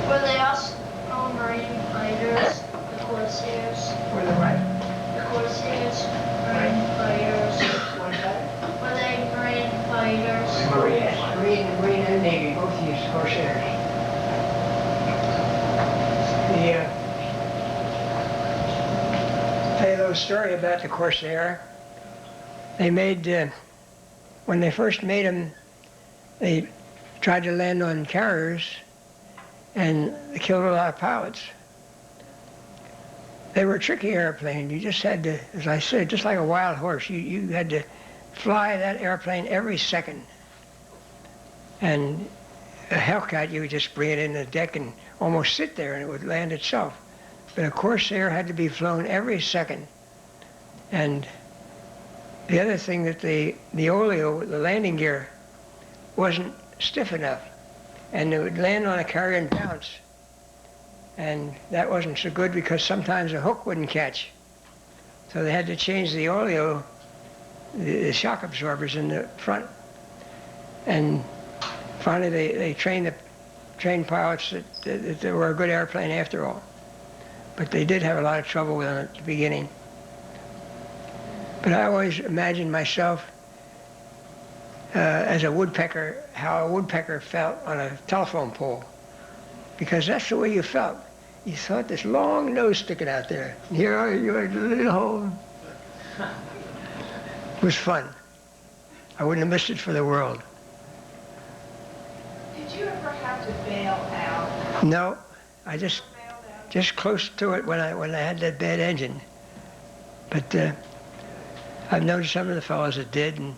Were they also Marine fighters, the Corsairs? Were the what? The Corsairs, Marine fighters. Were they Marine fighters? Marine and Navy both used Corsairs. Tell you a little story about the Corsair. They made, when they first made them, they tried to land on carriers and they killed a lot of pilots. They were a tricky airplane. You just had to, as I said, just like a wild horse, you had to fly that airplane every second. And a Hellcat, you would just bring it in the deck and almost sit there and it would land itself. But a Corsair had to be flown every second. And the other thing that the oleo, the landing gear, wasn't stiff enough. And it would land on a carrier and bounce. And that wasn't so good because sometimes the hook wouldn't catch. So they had to change the oleo, the shock absorbers in the front. And finally they trained pilots that they were a good airplane after all. But they did have a lot of trouble with them at the beginning. But I always imagined myself as a woodpecker, how a woodpecker felt on a telephone pole. Because that's the way you felt. You thought this long nose sticking out there. And here are you, a little hole. It was fun. I wouldn't have missed it for the world. Did you ever have to bail out? No, I just close to it when I had that bad engine. But I've known some of the fellows that did, and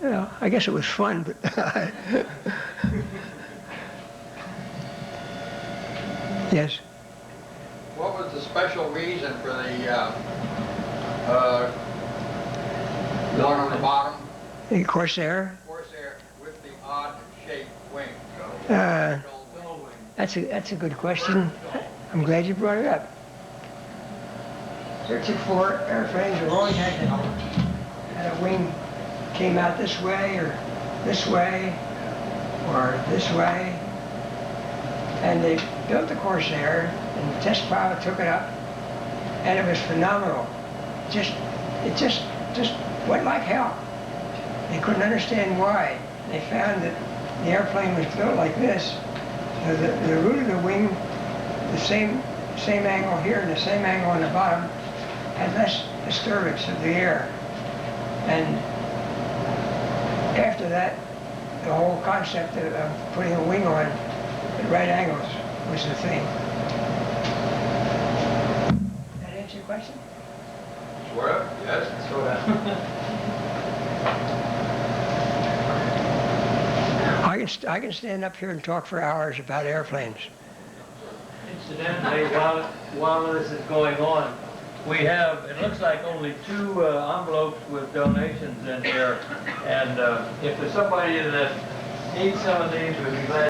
you know, I guess it was fun. But yes. What was the special reason for the one on the bottom? The Corsair. Corsair with the odd-shaped wing. That's a good question. I'm glad you brought it up. Heretofore, airplanes have always had a wing came out this way or this way. And they built the Corsair, and the test pilot took it up, and it was phenomenal. It just went like hell. They couldn't understand why. They found that the airplane was built like this. So the root of the wing, the same angle here and the same angle on the bottom, had less disturbance of the air. And after that, the whole concept of putting a wing on at right angles was the thing. Did that answer your question? Sort of, yes. Sort of. I can stand up here and talk for hours about airplanes. Incidentally, while this is going on, we have, it looks like only 2 envelopes with donations in here. And if there's somebody that needs some of these, we'd be glad